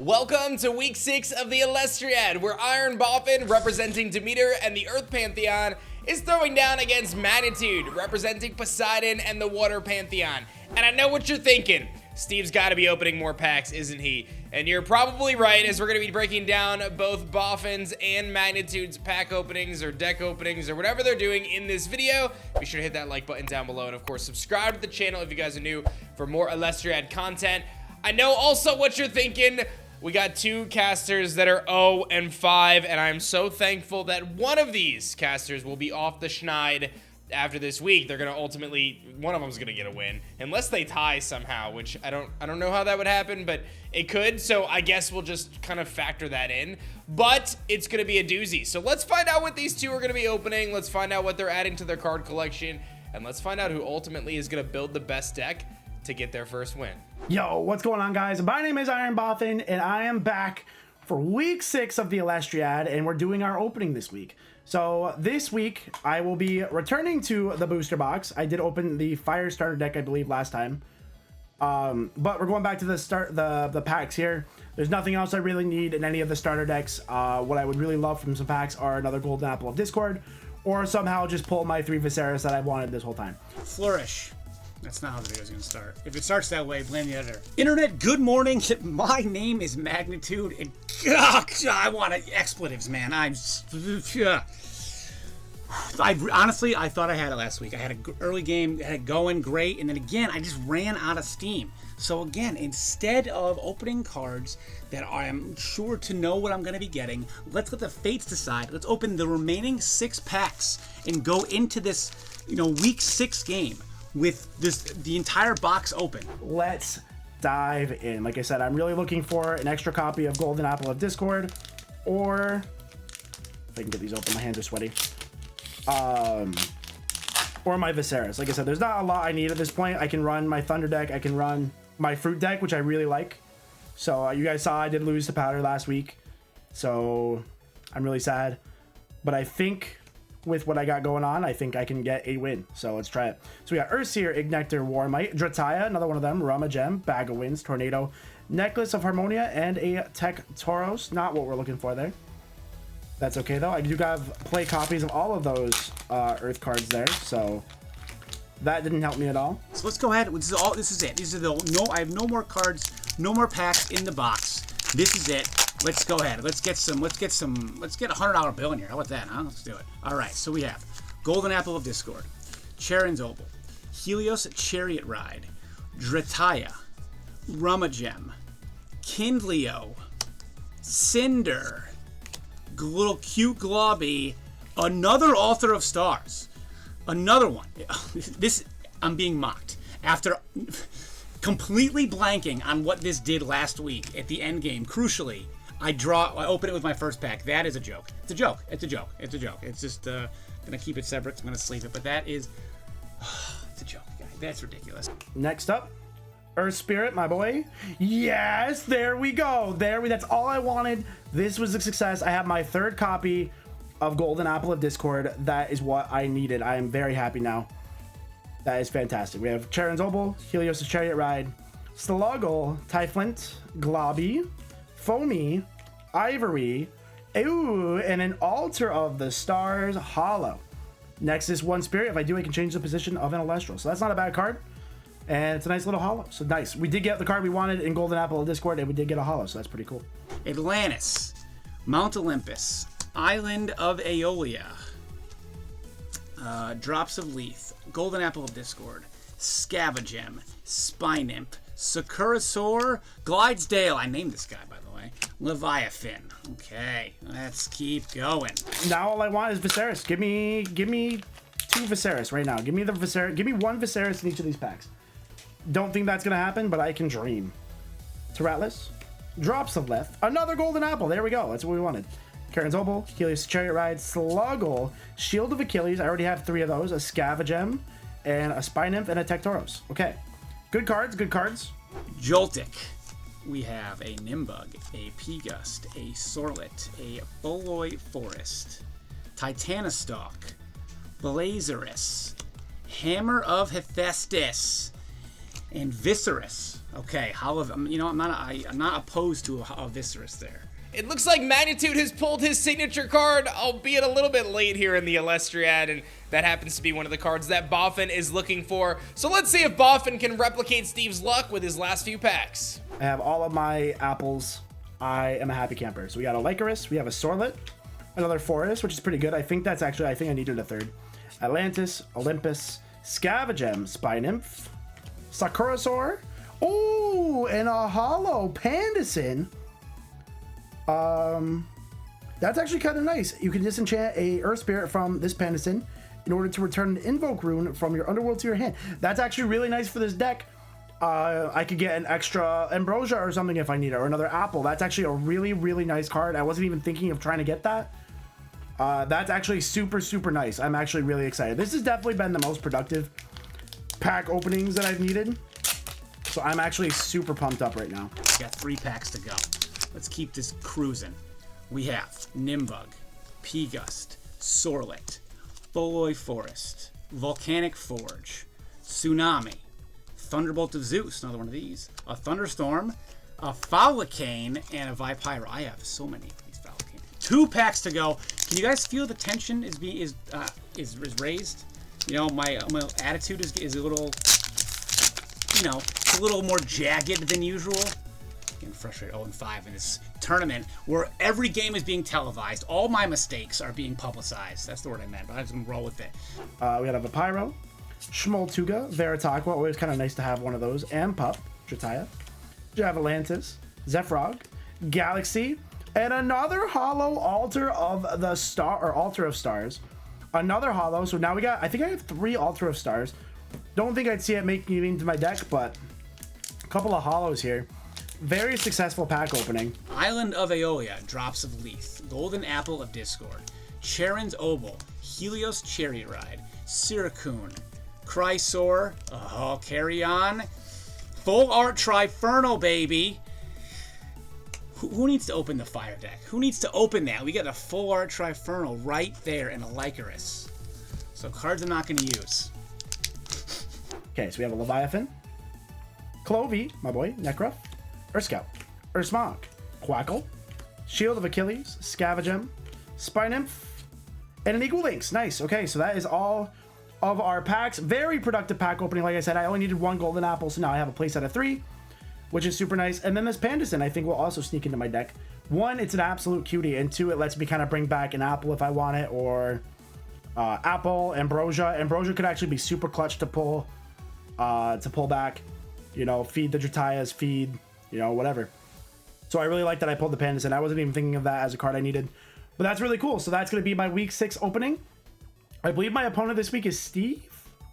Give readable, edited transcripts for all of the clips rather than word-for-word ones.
Welcome to week 6 of the Elestriad, where IronBoffin, representing Demeter and the Earth Pantheon, is throwing down against Magnitude, representing Poseidon and the Water Pantheon. And I know what you're thinking. Steve's got to be opening more packs, isn't he? And you're probably right, as we're going to be breaking down both Bofin's and Magnitude's pack openings or deck openings or whatever they're doing in this video. Be sure to hit that like button down below, and of course subscribe to the channel if you guys are new for more Elestriad content. I know also what you're thinking. We got two casters that are 0 and 5, and I'm so thankful that one of these casters will be off the schneid after this week. They're gonna ultimately, one of them's gonna get a win, unless they tie somehow, which I don't know how that would happen, but it could. So I guess we'll just kind of factor that in. But it's gonna be a doozy. So let's find out what these two are gonna be opening. Let's find out what they're adding to their card collection, and let's find out who ultimately is gonna build the best deck to get their first win. Yo, what's going on, guys? My name is IronBoffin, and I am back for week 6 of the Elestriad, and we're doing our opening this week. So this week, I will be returning to the booster box. I did open the Fire Starter deck, I believe, last time. But we're going back to the packs here. There's nothing else I really need in any of the starter decks. What I would really love from some packs are another Golden Apple of Discord, or somehow just pull my 3 Viserys that I've wanted this whole time. Flourish. That's not how the video's gonna start. If it starts that way, blame the editor. Internet, good morning. My name is Magnitude, and I want expletives, man. Honestly, I thought I had it last week. I had an early game, had it going great, and then again, I just ran out of steam. So again, instead of opening cards that I am sure to know what I'm gonna be getting, let's let the fates decide. Let's open the remaining 6 packs and go into this, week 6 game with the entire box open. Let's dive in. Like I said, I'm really looking for an extra copy of Golden Apple of Discord, or if I can get these open, my hands are sweaty. Or my Viserys. Like I said, there's not a lot I need at this point. I can run my Thunder deck, I can run my Fruit deck, which I really like. So you guys saw I did lose to Powder last week, so I'm really sad. But I think with what I got going on, I think I can get a win. So let's try it. So we got Earthseer, Ignector, Warmite, Drataya, another one of them, Rama Gem, Bag of Winds, Tornado, Necklace of Harmonia, and a Tech Tauros. Not what we're looking for there. That's okay though. I do have play copies of all of those Earth cards there, so that didn't help me at all. So let's go ahead. This is it. These are I have no more cards, no more packs in the box. This is it. Let's go ahead. Let's get a $100 bill in here. How about that, huh? Let's do it. All right. So we have Golden Apple of Discord, Charon's Opal, Helios Chariot Ride, Drataya, Rumagem, Kindleo, Cinder, little cute Globby, another Author of Stars, another one. I'm being mocked after completely blanking on what this did last week at the end game. Crucially, I open it with my first pack. That is a joke. It's a joke. It's a joke. It's a joke. It's just gonna keep it separate. I'm gonna sleeve it, but that is it's a joke, guy. That's ridiculous. Next up, Earth Spirit, my boy. Yes, there we go. That's all I wanted. This was a success. I have my 3rd copy of Golden Apple of Discord. That is what I needed. I am very happy now. That is fantastic. We have Charon's Opal, Helios' Chariot Ride, Sluggle, Tyflint, Globby, Foamy, Ivory, and an Altar of the Stars Hollow. Next is One Spirit. If I do, I can change the position of an Elestral. So that's not a bad card. And it's a nice little hollow. So nice. We did get the card we wanted in Golden Apple of Discord, and we did get a hollow. So that's pretty cool. Atlantis, Mount Olympus, Island of Aeolia, Drops of Leaf, Golden Apple of Discord, Scavagem, Spine-Imp, Sakurasaur, Glidesdale. I named this guy, by the way. Leviathan. Okay, let's keep going. Now all I want is Viserys. Give me 2 Viserys right now. Give me 1 Viserys in each of these packs. Don't think that's gonna happen, but I can dream. Teratless, Drops of Leth, another Golden Apple. There we go. That's what we wanted. Charon's Opal, Helios Chariot Ride, Sluggle, Shield of Achilles. I already have 3 of those. A Scavagem, and a Spine-Imp, and a Tech Tauros. Okay. Good cards, good cards. Joltik. We have a Nimbug, a P-Gust, a Sorlet, a Boloy Forest, Titanostalk, Blazerus, Hammer of Hephaestus, And Viscerus. Okay, I'm not opposed to a Viscerus there. It looks like Magnitude has pulled his signature card, albeit a little bit late here in the Elestriad, and that happens to be one of the cards that Bofin is looking for. So let's see if Bofin can replicate Steve's luck with his last few packs. I have all of my apples. I am a happy camper. So we got a Lycaris, we have a Sorlet, another Forest, which is pretty good. I think I needed a third. Atlantis, Olympus, Scavengem, Spy Nymph, Sakurasaur, oh, and a Hollow Pandison. That's actually kind of nice. You can disenchant a Earth Spirit from this Pandison in order to return an Invoke rune from your Underworld to your hand. That's actually really nice for this deck. I could get an extra Ambrosia or something if I need it, or another Apple. That's actually a really, really nice card. I wasn't even thinking of trying to get that. That's actually super, super nice. I'm actually really excited. This has definitely been the most productive pack openings that I've needed. So I'm actually super pumped up right now. We got 3 packs to go. Let's keep this cruising. We have Nimbug, P-Gust, Sorlet, Boloy Forest, Volcanic Forge, Tsunami, Thunderbolt of Zeus, another one of these, a Thunderstorm, a Fowlicane, and a Vipira. I have so many of these Fowlicane. 2 packs to go. Can you guys feel the tension is raised? You know, my attitude is a little, it's a little more jagged than usual. Getting frustrated 0-5 in this tournament where every game is being televised. All my mistakes are being publicized. That's the word I meant, but I'm just gonna roll with it. We got a Vipiro, Schmoltuga, Veritaqua, always kind of nice to have one of those, Ampup, Drataya, Javalantis, Zephyrog, Galaxy, and another Hollow Altar of the Star, or Altar of Stars. Another Hollow, so now I think I have 3 Altar of Stars. Don't think I'd see it making it into my deck, but a couple of Hollows here. Very successful pack opening. Island of Aeolia, Drops of Leith, Golden Apple of Discord, Charon's Obol, Helios Chariot Ride, Siracoon, Chrysor, Carry On, Full Art Triferno, baby. Who needs to open the fire deck? Who needs to open that? We got a Full Art Triferno right there and a Lycaris. So cards I'm not going to use. Okay, so we have a Leviathan, Clovey, my boy, Necroth, Urscout, Ursmog, Quackle, Shield of Achilles, Scavengem, Spy Nymph, and an Equal Links. Nice. Okay, so that is all of our packs. Very productive pack opening. Like I said, I only needed 1 golden apple, so now I have a playset of 3, which is super nice. And then this Pandison, I think, will also sneak into my deck. 1, it's an absolute cutie, and 2, it lets me kind of bring back an apple if I want it, or apple, Ambrosia. Ambrosia could actually be super clutch to pull back, feed the Dratayas, feed, whatever. So I really like that I pulled the Pandison. I wasn't even thinking of that as a card I needed, but that's really cool. So that's going to be my week 6 opening. I believe my opponent this week is Steve.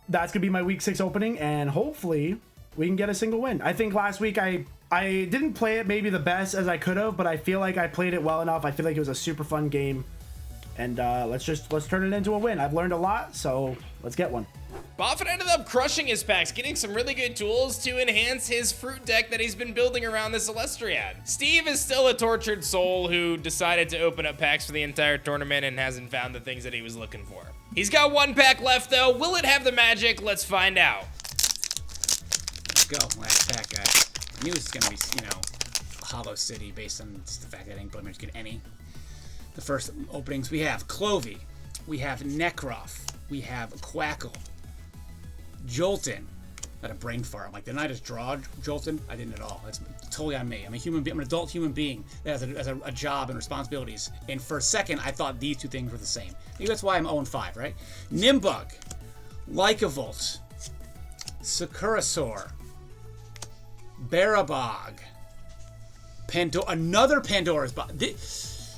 That's going to be my week 6 opening, and hopefully we can get a single win. I think last week I didn't play it maybe the best as I could have, but I feel like I played it well enough. I feel like it was a super fun game, and let's turn it into a win. I've learned a lot, so let's get one. Bofin ended up crushing his packs, getting some really good tools to enhance his fruit deck that he's been building around this Elestriad. Steve is still a tortured soul who decided to open up packs for the entire tournament and hasn't found the things that he was looking for. He's got 1 pack left though. Will it have the magic? Let's find out. Let's go. Last pack, guys. I knew it was going to be, Hollow City based on the fact that I didn't manage to get any. The first openings, we have Clovey, we have Necroth, we have Quackle, Jolton. Got a brain fart. I'm like, didn't I just draw Jolton? I didn't at all. That's totally on me. I'm a human being. I'm an adult human being that has a job and responsibilities. And for a second, I thought these 2 things were the same. Maybe that's why I'm 0-5, right? Nimbug, Lycavolt, Sakurasaur, Barabog, another Pandora's box,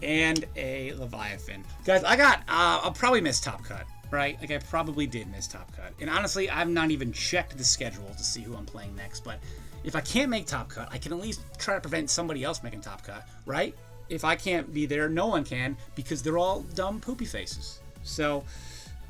and a Leviathan. Guys, I'll probably miss Top Cut, right? Like, I probably did miss Top Cut. And honestly, I've not even checked the schedule to see who I'm playing next, but if I can't make Top Cut, I can at least try to prevent somebody else making Top Cut, right? If I can't be there, no one can, because they're all dumb poopy faces. So,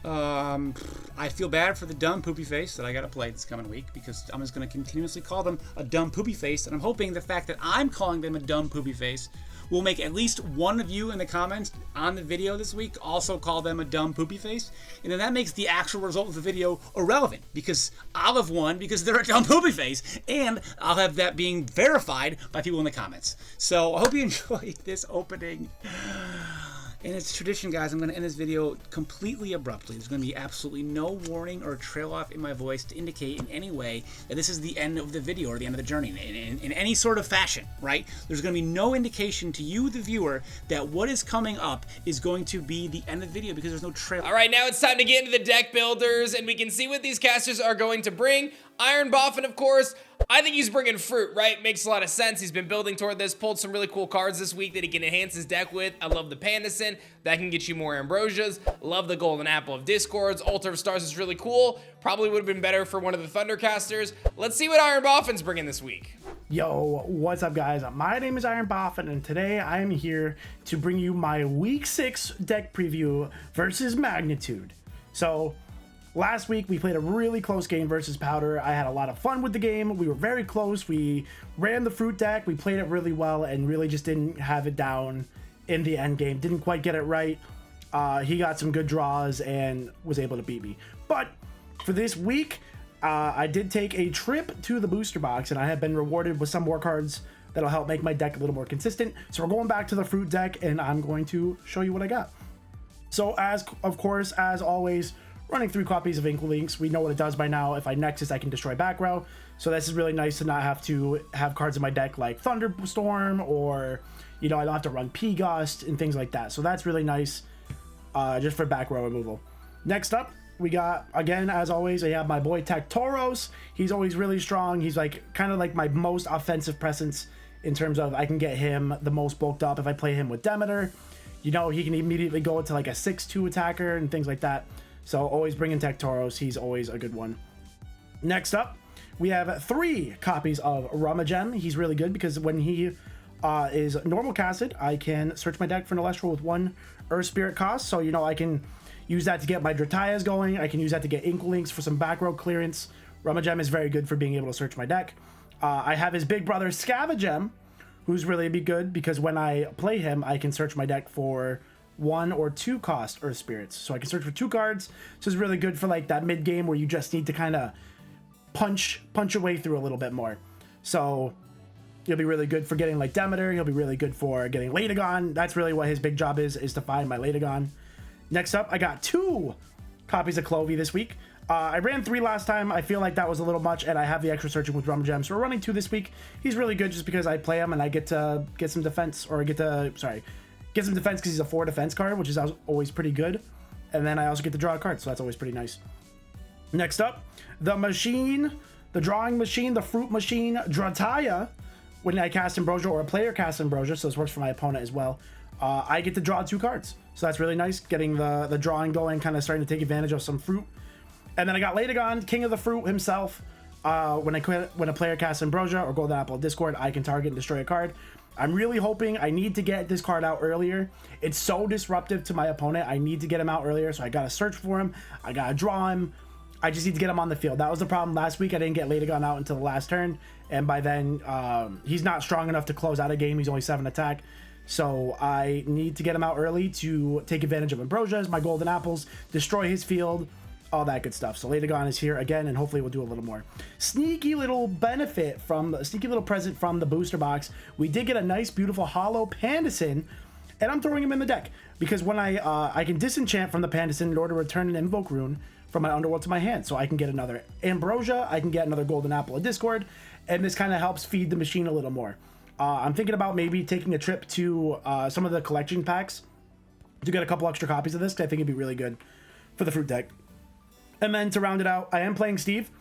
I feel bad for the dumb poopy face that I gotta play this coming week, because I'm just gonna continuously call them a dumb poopy face, and I'm hoping the fact that I'm calling them a dumb poopy face we'll make at least one of you in the comments on the video this week also call them a dumb poopy face. And then that makes the actual result of the video irrelevant, because I'll have won because they're a dumb poopy face, and I'll have that being verified by people in the comments. So I hope you enjoyed this opening. And it's tradition, guys, I'm going to end this video completely abruptly. There's going to be absolutely no warning or trail off in my voice to indicate in any way that this is the end of the video or the end of the journey in any sort of fashion, right? There's going to be no indication to you, the viewer, that what is coming up is going to be the end of the video, because there's no trail. All right, now it's time to get into the deck builders, and we can see what these casters are going to bring. IronBoffin, of course, I think he's bringing fruit, right? Makes a lot of sense. He's been building toward this, pulled some really cool cards this week that he can enhance his deck with. I love the Pandison. That can get you more Ambrosias. Love the Golden Apple of Discords. Altar of Stars is really cool. Probably would have been better for one of the Thundercasters. Let's see what IronBoffin's bringing this week. Yo, what's up, guys? My name is IronBoffin, and today I am here to bring you my Week 6 deck preview versus Magnitude. So, last week, we played a really close game versus Powder. I had a lot of fun with the game. We were very close. We ran the fruit deck. We played it really well and really just didn't have it down in the end game. Didn't quite get it right. He got some good draws and was able to beat me. But for this week, I did take a trip to the booster box, and I have been rewarded with some more cards that'll help make my deck a little more consistent. So we're going back to the fruit deck, and I'm going to show you what I got. So of course, as always, running 3 copies of Inklings. We know what it does by now. If I Nexus, I can destroy back row. So this is really nice to not have to have cards in my deck like Thunderstorm, or, you know, I don't have to run P-Gust and things like that. So that's really nice just for back row removal. Next up, we got, again, as always, I have my boy Tectoros. He's always really strong. He's like kind of like my most offensive presence in terms of I can get him the most bulked up if I play him with Demeter. You know, he can immediately go into like a 6-2 attacker and things like that. So always bringing Tectoros. He's always a good one. Next up, we have 3 copies of Rummagem. He's really good because when he is normal casted, I can search my deck for an Elestral with 1 Earth Spirit cost. So, you know, I can use that to get my Dratayas going. I can use that to get Inklings for some back row clearance. Rummagem is very good for being able to search my deck. I have his big brother Scavengem, who's really good because when I play him, I can search my deck for 1 or 2 cost Earth Spirits. So I can search for 2 cards. So it's really good for like that mid game where you just need to kind of punch your way through a little bit more. So he'll be really good for getting like Demeter. He'll be really good for getting Latagon. That's really what his big job is to find my Latagon. Next up, I got 2 copies of Clovey this week. I ran 3 last time. I feel like that was a little much, and I have the extra searching with Rummagem. So we're running 2 this week. He's really good just because I play him and I get to get some defense, or get some defense because he's a 4 defense card, which is always pretty good. And then I also get to draw a card, so that's always pretty nice. Next up, the machine, the drawing machine, the fruit machine, Drataya. When I cast Ambrosia or a player casts Ambrosia, so this works for my opponent as well, I get to draw 2 cards. So that's really nice, getting the drawing going, kind of starting to take advantage of some fruit. And then I got Latagon, King of the Fruit himself. When a player casts Ambrosia or Golden Apple of Discord, I can target and destroy a card. I'm really hoping, I need to get this card out earlier. It's so disruptive to my opponent. I need to get him out earlier, so I gotta search for him. I gotta draw him. I just need to get him on the field. That was the problem last week. I didn't get Latagon out until the last turn, and by then, he's not strong enough to close out a game. He's only 7 attack. So I need to get him out early to take advantage of Ambrosias, my Golden Apples, destroy his field, all that good stuff. So Latagon is here again, and hopefully we'll do a little more. Sneaky little present from the booster box. We did get a nice, beautiful hollow Pandison, and I'm throwing him in the deck because when I can disenchant from the Pandison in order to return an Invoke Rune from my Underworld to my hand, so I can get another Ambrosia, I can get another Golden Apple of Discord, and this kind of helps feed the machine a little more. I'm thinking about maybe taking a trip to some of the collection packs to get a couple extra copies of this, because I think it'd be really good for the fruit deck. And then to round it out, I am playing Steve.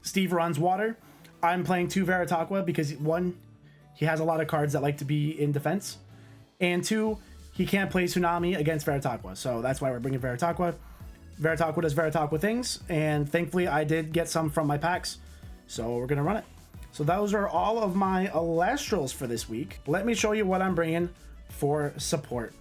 Steve runs water. I'm playing 2 Veritaqua because 1, he has a lot of cards that like to be in defense, and 2, he can't play Tsunami against Veritaqua, so that's why we're bringing Veritaqua. Veritaqua does Veritaqua things, and thankfully I did get some from my packs, so we're gonna run it. So those are all of my Elestrals for this week. Let me show you what I'm bringing for support.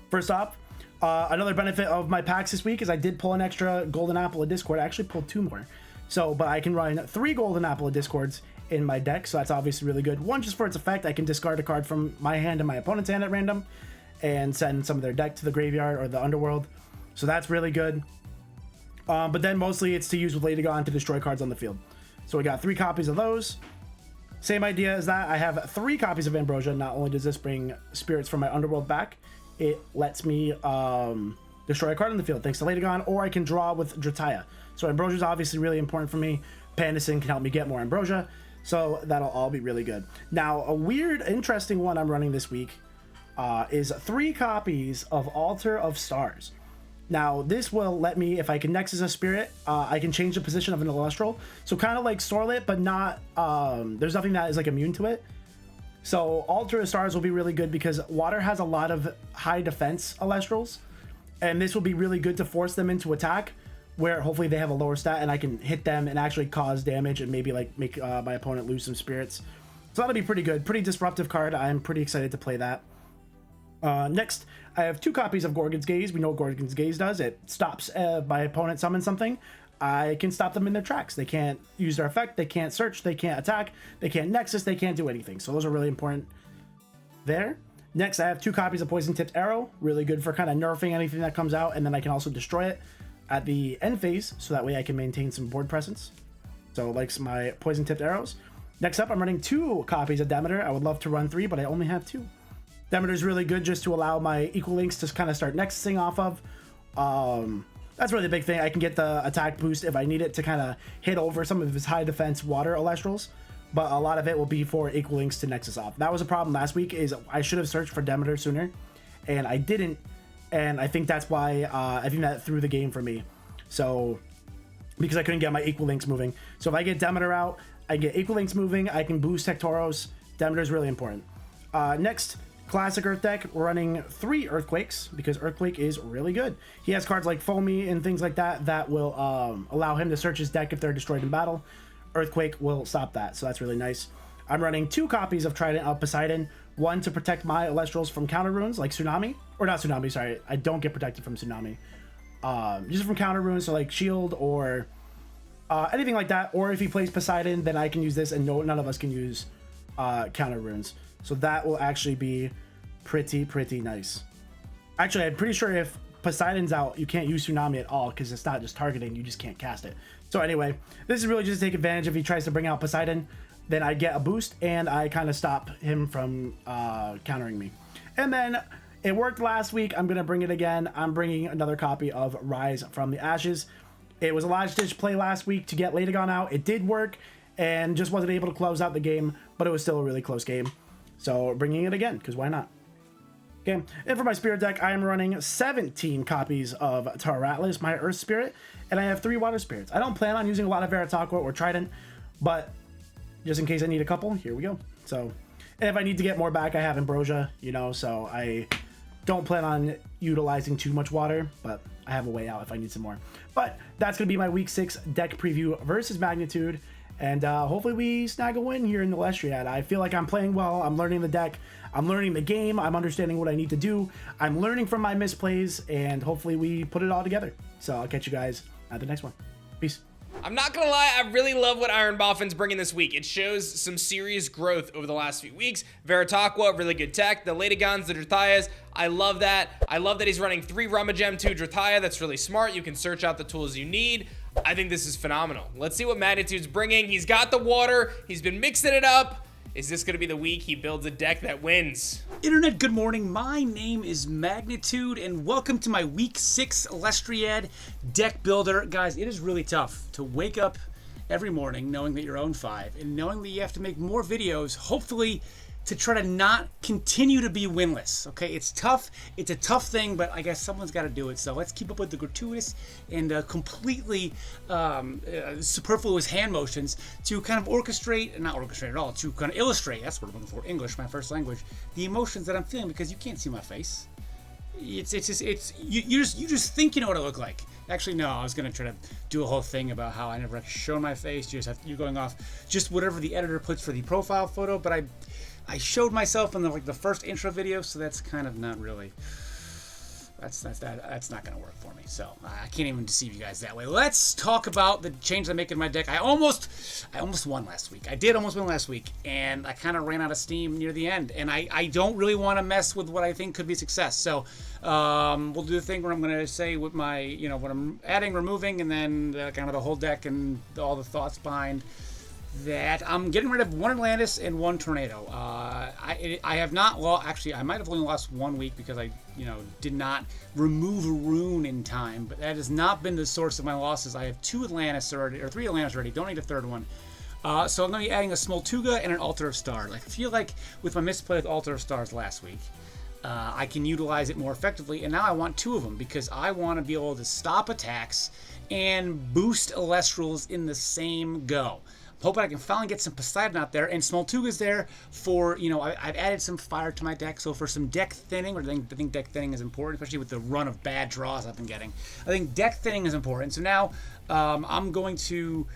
First off, another benefit of my packs this week is I did pull an extra Golden Apple of Discord. I actually pulled 2 more. But I can run 3 Golden Apple of Discords in my deck, so that's obviously really good. One, just for its effect, I can discard a card from my hand and my opponent's hand at random and send some of their deck to the graveyard or the underworld. So that's really good. But then mostly it's to use with Latagon to destroy cards on the field. So we got 3 copies of those. Same idea as that. I have 3 copies of Ambrosia. Not only does this bring spirits from my underworld back, it lets me destroy a card on the field thanks to Latagon, or I can draw with Drataya. So Ambrosia is obviously really important for me. Pandison can help me get more Ambrosia. So that'll all be really good. Now, a weird, interesting one I'm running this week is 3 copies of Altar of Stars. Now, this will let me, if I can Nexus a Spirit, I can change the position of an Elestral. So kind of like Sorlet, but not, there's nothing that is like immune to it. So Altar of Stars will be really good because water has a lot of high defense Elestrals. And this will be really good to force them into attack, where hopefully they have a lower stat and I can hit them and actually cause damage and maybe like make my opponent lose some spirits. So that'll be pretty good. Pretty disruptive card. I'm pretty excited to play that. Next, I have 2 copies of Gorgon's Gaze. We know what Gorgon's Gaze does. It stops my opponent summon something. I can stop them in their tracks. They can't use their effect. They can't search. They can't attack. They can't Nexus. They can't do anything. So those are really important there. Next, I have 2 copies of Poison Tipped Arrow. Really good for kind of nerfing anything that comes out. And then I can also destroy it at the end phase. So that way I can maintain some board presence. So like my Poison Tipped Arrows. Next up, I'm running 2 copies of Demeter. I would love to run 3, but I only have 2. Demeter is really good just to allow my equal links to kind of start nexusing off of. That's really the big thing. I can get the attack boost if I need it to kind of hit over some of his high defense water Elestrals, but a lot of it will be for equal links to nexus off. That was a problem last week, is I should have searched for Demeter sooner, and I didn't, and I think that's why I think that threw the game for me. So because I couldn't get my equal links moving. So if I get Demeter out, I get equal links moving, I can boost Hectoros. Demeter is really important. Next, Classic Earth deck, we're running 3 Earthquakes because Earthquake is really good. He has cards like Foamy and things like that that will allow him to search his deck if they're destroyed in battle. Earthquake will stop that, so that's really nice. I'm running 2 copies of Trident of Poseidon, 1 to protect my Elestrals from counter runes like Tsunami, or not Tsunami, sorry, I don't get protected from Tsunami. Just from counter runes, so like Shield or anything like that, or if he plays Poseidon, then I can use this and none of us can use counter runes. So that will actually be pretty nice. Actually, I'm pretty sure if Poseidon's out, you can't use Tsunami at all because it's not just targeting, you just can't cast it. So anyway, this is really just to take advantage. If he tries to bring out Poseidon, then I get a boost and I kind of stop him from countering me. And then it worked last week. I'm going to bring it again. I'm bringing another copy of Rise from the Ashes. It was a last ditch play last week to get Latagon out. It did work and just wasn't able to close out the game, but it was still a really close game. So bringing it again, because why not? Okay, and for my spirit deck, I am running 17 copies of Taratlas, my Earth Spirit, and I have 3 Water Spirits. I don't plan on using a lot of Veritaqua or Trident, but just in case I need a couple, here we go. So, and if I need to get more back, I have Ambrosia, you know, so I don't plan on utilizing too much water, but I have a way out if I need some more. But that's going to be my Week 6 deck preview versus Magnitude. And hopefully we snag a win here in the Elestriad. I feel like I'm playing well. I'm learning the deck. I'm learning the game. I'm understanding what I need to do. I'm learning from my misplays. And hopefully we put it all together. So I'll catch you guys at the next one. Peace. I'm not gonna lie, I really love what IronBoffin's bringing this week. It shows some serious growth over the last few weeks. Veritaqua, really good tech. The Latagons, the Dratayas, I love that. I love that he's running 3 Rummagem, 2 Drataya. That's really smart. You can search out the tools you need. I think this is phenomenal. Let's see what Magnitude's bringing. He's got the water. He's been mixing it up. Is this going to be the week he builds a deck that wins? Internet, good morning. My name is Magnitude, and welcome to my Week 6 Elestriad deck builder. Guys, it is really tough to wake up every morning knowing that you're 0-5 and knowing that you have to make more videos, hopefully to try to not continue to be winless. Okay, it's tough. It's a tough thing, but I guess someone's got to do it. So let's keep up with the gratuitous and completely superfluous hand motions to kind of orchestrate, not orchestrate at all, to kind of illustrate, that's what I'm looking for, English, my first language, the emotions that I'm feeling, because you can't see my face. You just think you know what I look like. Actually, no, I was gonna try to do a whole thing about how I never actually show my face. You're going off just whatever the editor puts for the profile photo, but I showed myself in the first intro video, so that's kind of not really That's not gonna work for me. So I can't even deceive you guys that way. Let's talk about the change I make in my deck. I almost won last week. I did almost win last week, and I kind of ran out of steam near the end. And I don't really want to mess with what I think could be success. So we'll do the thing where I'm gonna say what my what I'm adding, removing, and then kind of the whole deck and all the thoughts behind that. I'm getting rid of 1 Atlantis and 1 Tornado. I have not lost. Actually, I might have only lost 1 week because I did not remove a rune in time. But that has not been the source of my losses. I have 2 Atlantis already, or 3 Atlantis already. Don't need a third one. So I'm going to be adding a Smoltuga and an Altar of Stars. I feel like with my misplay with Altar of Stars last week, I can utilize it more effectively. And now I want 2 of them because I want to be able to stop attacks and boost Elestrals in the same go. Hoping I can finally get some Poseidon out there, and Smoltuga's there for, I've added some fire to my deck, so for some deck thinning, I think deck thinning is important, especially with the run of bad draws I've been getting. I think deck thinning is important. So now I'm going to,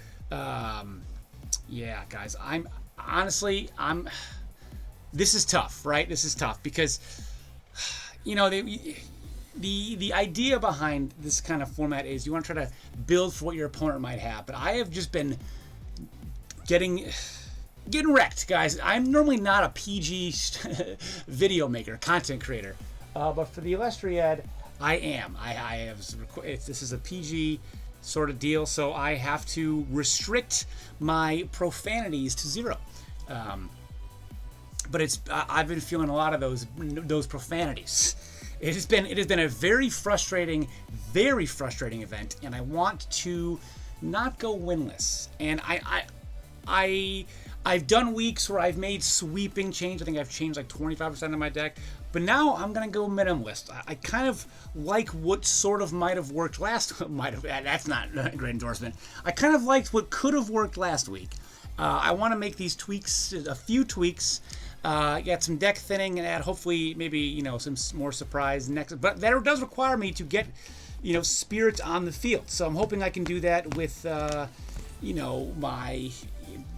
yeah, guys, this is tough, right? This is tough because, the idea behind this kind of format is you want to try to build for what your opponent might have, but I have just been getting wrecked, guys. I'm normally not a PG video maker, content creator, but for the Elestriad, I am. I have. This is a PG sort of deal, so I have to restrict my profanities to 0. But I've been feeling a lot of those profanities. It has been a very frustrating event, and I want to not go winless. And I've done weeks where I've made sweeping change. I think I've changed like 25% of my deck. But now I'm going to go minimalist. I kind of like what sort of might have worked that's not a great endorsement. I kind of liked what could have worked last week. I want to make these tweaks, a few tweaks, get some deck thinning, and add hopefully maybe, some more surprise next. But that does require me to get, spirits on the field. So I'm hoping I can do that with,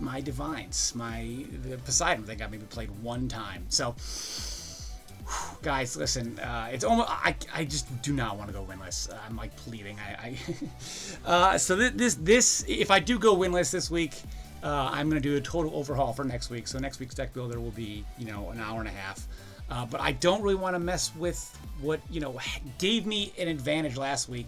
my divines, the Poseidon. I think I maybe played 1 time. So, guys, listen, it's almost I just do not want to go winless. I'm like pleading. So this if I do go winless this week, I'm gonna do a total overhaul for next week. So next week's deck builder will be an hour and a half. But I don't really want to mess with what gave me an advantage last week.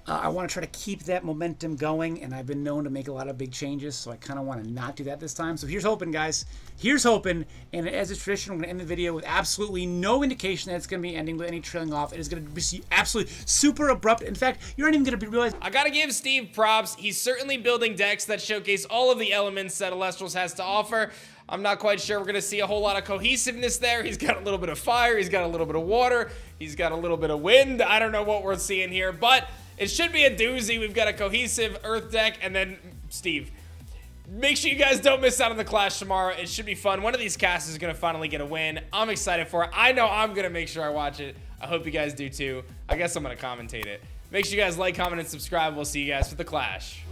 I want to try to keep that momentum going, and I've been known to make a lot of big changes, so I kind of want to not do that this time. So here's hoping, guys. Here's hoping, and as a tradition, I'm going to end the video with absolutely no indication that it's going to be ending with any trailing off. It is going to be absolutely super abrupt. In fact, you're not even going to realize. I gotta give Steve props. He's certainly building decks that showcase all of the elements that Elestrals has to offer. I'm not quite sure we're going to see a whole lot of cohesiveness there. He's got a little bit of fire. He's got a little bit of water. He's got a little bit of wind. I don't know what we're seeing here, but it should be a doozy. We've got a cohesive Earth deck, and then Steve. Make sure you guys don't miss out on the Clash tomorrow. It should be fun. One of these casts is going to finally get a win. I'm excited for it. I know I'm going to make sure I watch it. I hope you guys do too. I guess I'm going to commentate it. Make sure you guys like, comment, and subscribe. We'll see you guys for the Clash.